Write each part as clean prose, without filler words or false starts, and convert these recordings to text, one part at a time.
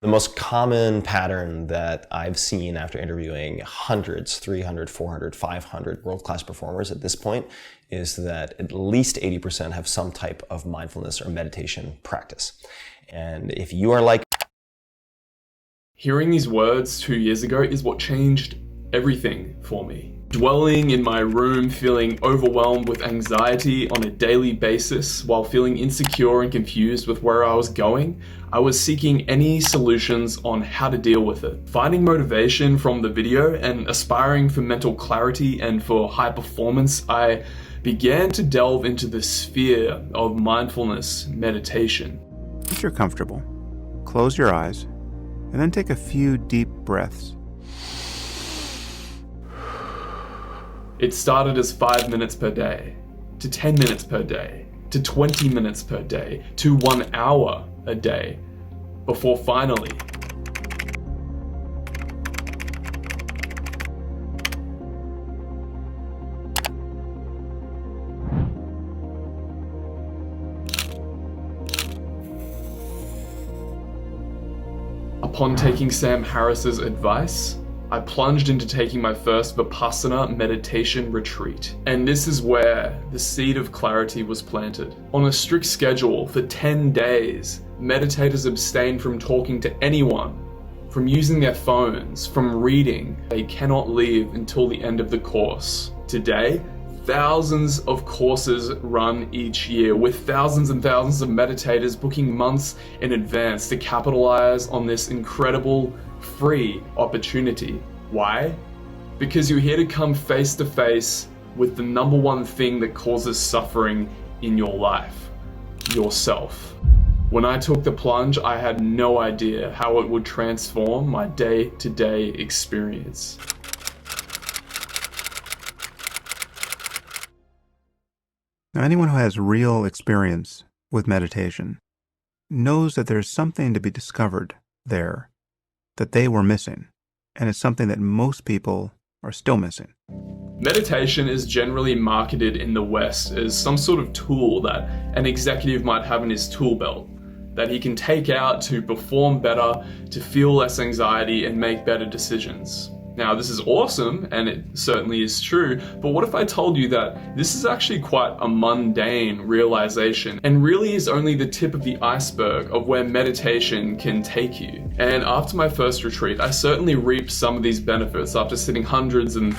The most common pattern that I've seen after interviewing hundreds, 300, 400, 500 world-class performers at this point is that at least 80% have some type of mindfulness or meditation practice. And if you are like... Hearing these words 2 years ago is what changed everything for me. Dwelling in my room, feeling overwhelmed with anxiety on a daily basis while feeling insecure and confused with where I was going, I was seeking any solutions on how to deal with it. Finding motivation from the video and aspiring for mental clarity and for high performance, I began to delve into the sphere of mindfulness meditation. If you're comfortable, close your eyes and then take a few deep breaths. It started as 5 minutes per day, to 10 minutes per day, to 20 minutes per day, to 1 hour a day, before finally upon taking Sam Harris's advice, I plunged into taking my first Vipassana Meditation Retreat. And this is where the seed of clarity was planted. On a strict schedule for 10 days, meditators abstain from talking to anyone, from using their phones, from reading. They cannot leave until the end of the course. Today, thousands of courses run each year, with thousands and thousands of meditators booking months in advance to capitalize on this incredible free opportunity. Why? Because you're here to come face to face with the number one thing that causes suffering in your life: yourself. When I took the plunge, I had no idea how it would transform my day-to-day experience. Now, anyone who has real experience with meditation knows that there's something to be discovered there that they were missing, and it's something that most people are still missing. Meditation is generally marketed in the West as some sort of tool that an executive might have in his tool belt, that he can take out to perform better, to feel less anxiety and make better decisions. Now, this is awesome, and it certainly is true, but what if I told you that this is actually quite a mundane realization and really is only the tip of the iceberg of where meditation can take you? And after my first retreat, I certainly reaped some of these benefits after sitting hundreds and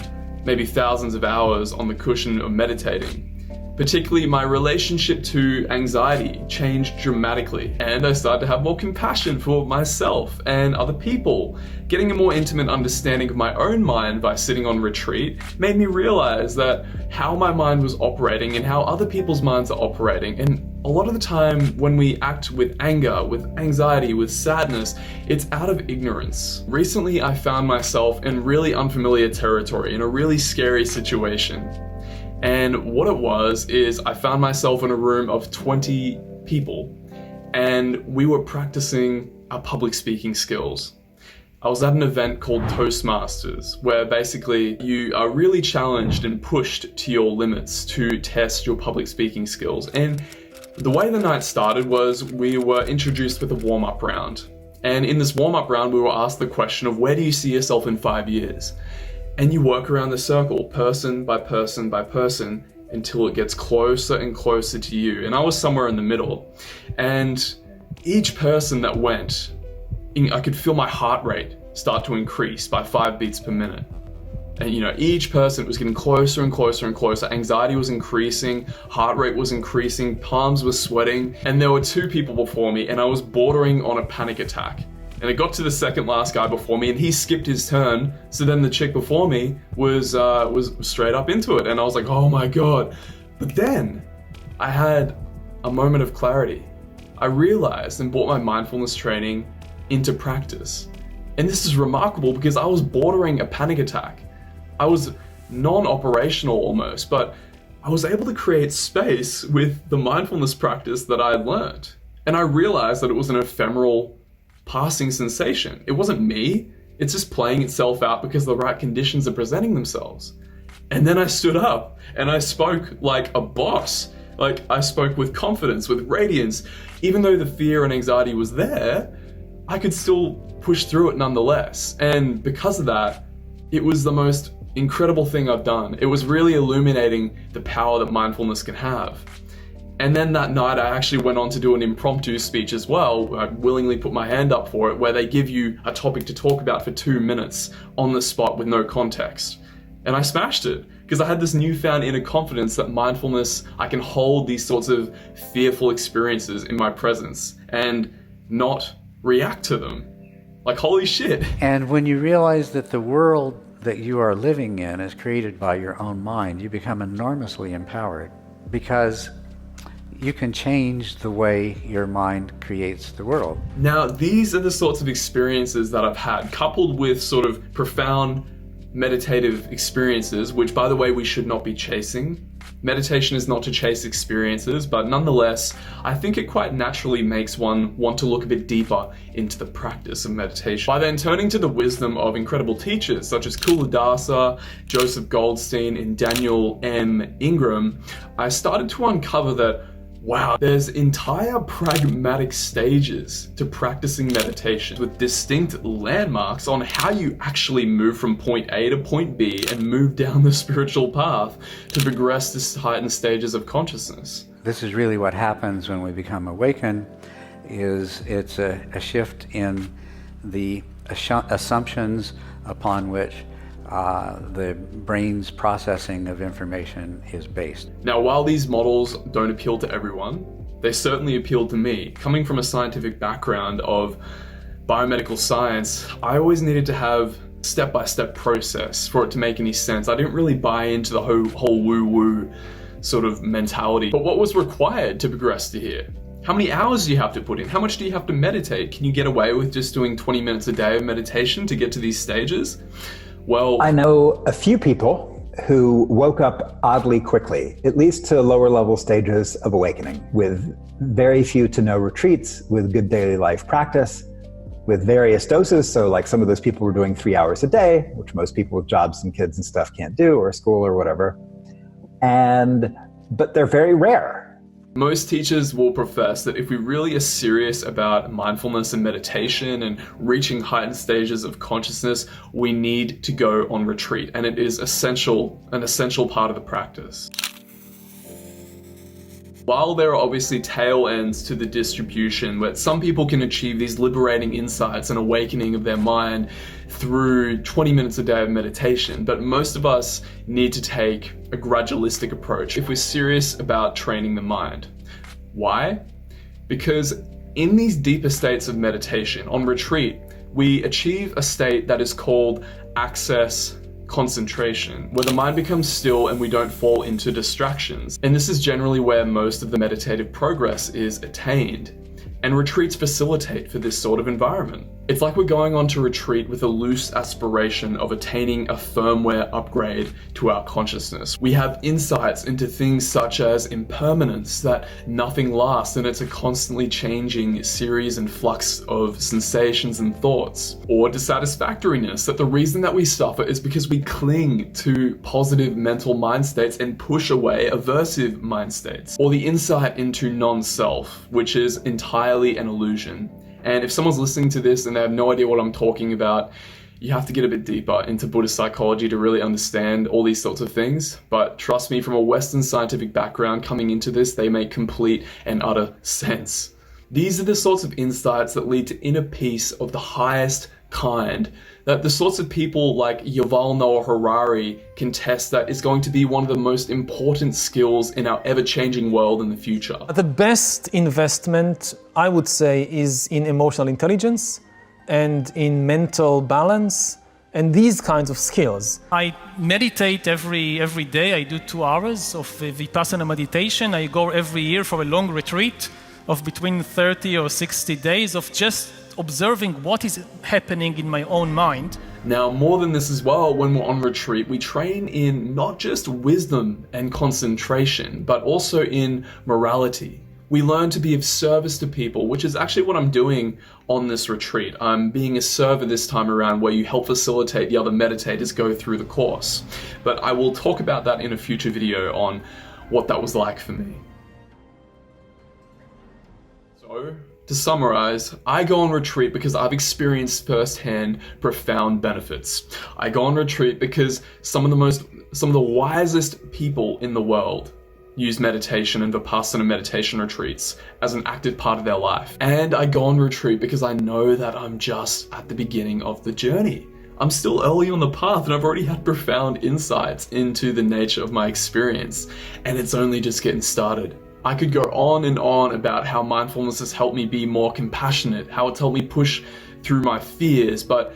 maybe thousands of hours on the cushion of meditating. Particularly, my relationship to anxiety changed dramatically, and I started to have more compassion for myself and other people. Getting a more intimate understanding of my own mind by sitting on retreat made me realize that how my mind was operating and how other people's minds are operating. And a lot of the time when we act with anger, with anxiety, with sadness, it's out of ignorance. Recently, I found myself in really unfamiliar territory, in a really scary situation. And what it was is I found myself in a room of 20 people, and we were practicing our public speaking skills. I was at an event called Toastmasters, where basically you are really challenged and pushed to your limits to test your public speaking skills. And the way the night started was we were introduced with a warm-up round. And in this warm-up round, we were asked the question of, where do you see yourself in 5 years? And you work around the circle, person by person by person, until it gets closer and closer to you. And I was somewhere in the middle. And each person that went, I could feel my heart rate start to increase by 5 beats per minute. And each person was getting closer and closer and closer. Anxiety was increasing, heart rate was increasing, palms were sweating. And there were 2 people before me, and I was bordering on a panic attack. And it got to the second last guy before me, and he skipped his turn. So then the chick before me was straight up into it, and I was like, oh my God. But then I had a moment of clarity. I realized and brought my mindfulness training into practice. And this is remarkable because I was bordering a panic attack. I was non-operational almost, but I was able to create space with the mindfulness practice that I had learned. And I realized that it was an ephemeral passing sensation. It wasn't me, it's just playing itself out because the right conditions are presenting themselves. And then I stood up and I spoke like a boss. Like, I spoke with confidence, with radiance. Even though the fear and anxiety was there, I could still push through it nonetheless. And because of that, it was the most incredible thing I've done. It was really illuminating the power that mindfulness can have. And then that night I actually went on to do an impromptu speech as well. I willingly put my hand up for it, where they give you a topic to talk about for 2 minutes on the spot with no context. And I smashed it because I had this newfound inner confidence that mindfulness, I can hold these sorts of fearful experiences in my presence and not react to them. Like, holy shit. And when you realize that the world that you are living in is created by your own mind, you become enormously empowered, because you can change the way your mind creates the world. Now, these are the sorts of experiences that I've had, coupled with sort of profound meditative experiences, which, by the way, we should not be chasing. Meditation is not to chase experiences, but nonetheless, I think it quite naturally makes one want to look a bit deeper into the practice of meditation. By then turning to the wisdom of incredible teachers such as Culadasa, Joseph Goldstein, and Daniel M. Ingram, I started to uncover that, wow, there's entire pragmatic stages to practicing meditation with distinct landmarks on how you actually move from point A to point B and move down the spiritual path to progress to heightened stages of consciousness. This is really what happens when we become awakened, is it's a shift in the assumptions upon which the brain's processing of information is based. Now, while these models don't appeal to everyone, they certainly appeal to me. Coming from a scientific background of biomedical science, I always needed to have step-by-step process for it to make any sense. I didn't really buy into the whole woo-woo sort of mentality. But what was required to progress to here? How many hours do you have to put in? How much do you have to meditate? Can you get away with just doing 20 minutes a day of meditation to get to these stages? Well, I know a few people who woke up oddly quickly, at least to lower level stages of awakening, with very few to no retreats, with good daily life practice, with various doses. So like some of those people were doing 3 hours a day, which most people with jobs and kids and stuff can't do, or school or whatever. But they're very rare. Most teachers will profess that if we really are serious about mindfulness and meditation and reaching heightened stages of consciousness, we need to go on retreat, and it is an essential part of the practice. While there are obviously tail ends to the distribution where some people can achieve these liberating insights and awakening of their mind through 20 minutes a day of meditation, but most of us need to take a gradualistic approach if we're serious about training the mind. Why? Because in these deeper states of meditation, on retreat, we achieve a state that is called access concentration, where the mind becomes still and we don't fall into distractions. And this is generally where most of the meditative progress is attained. And retreats facilitate for this sort of environment. It's like we're going on to retreat with a loose aspiration of attaining a firmware upgrade to our consciousness. We have insights into things such as impermanence, that nothing lasts and it's a constantly changing series and flux of sensations and thoughts. Or dissatisfactoriness, that the reason that we suffer is because we cling to positive mental mind states and push away aversive mind states. Or the insight into non-self, which is entirely an illusion. And if someone's listening to this and they have no idea what I'm talking about, you have to get a bit deeper into Buddhist psychology to really understand all these sorts of things. But trust me, from a Western scientific background coming into this, they make complete and utter sense. These are the sorts of insights that lead to inner peace of the highest kind, that the sorts of people like Yuval Noah Harari can test that is going to be one of the most important skills in our ever-changing world in the future. The best investment, I would say, is in emotional intelligence and in mental balance and these kinds of skills. I meditate every day. I do 2 hours of Vipassana meditation. I go every year for a long retreat of between 30 or 60 days of just observing what is happening in my own mind. Now, more than this as well, when we're on retreat, we train in not just wisdom and concentration, but also in morality. We learn to be of service to people, which is actually what I'm doing on this retreat. I'm being a server this time around, where you help facilitate the other meditators go through the course. But I will talk about that in a future video on what that was like for me. So, To summarize, I go on retreat because I've experienced firsthand profound benefits. I go on retreat because some of the wisest people in the world use meditation and Vipassana Meditation Retreats as an active part of their life. And I go on retreat because I know that I'm just at the beginning of the journey. I'm still early on the path and I've already had profound insights into the nature of my experience, and it's only just getting started. I could go on and on about how mindfulness has helped me be more compassionate, how it's helped me push through my fears, but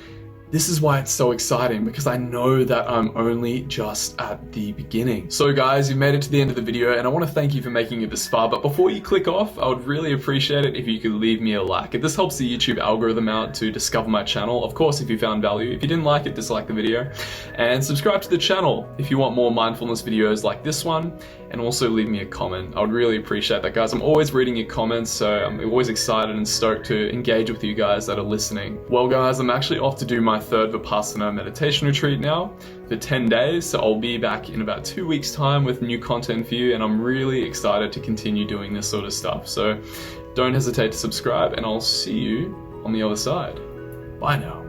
this is why it's so exciting, because I know that I'm only just at the beginning. So guys, you've made it to the end of the video and I want to thank you for making it this far, but before you click off, I would really appreciate it if you could leave me a like. This helps the YouTube algorithm out to discover my channel. Of course, if you found value. If you didn't like it, dislike the video. And subscribe to the channel if you want more mindfulness videos like this one, and also leave me a comment. I would really appreciate that, guys. I'm always reading your comments, so I'm always excited and stoked to engage with you guys that are listening. Well guys, I'm actually off to do my third Vipassana Meditation Retreat now for 10 days, so I'll be back in about 2 weeks time with new content for you, and I'm really excited to continue doing this sort of stuff. So don't hesitate to subscribe, and I'll see you on the other side. Bye now.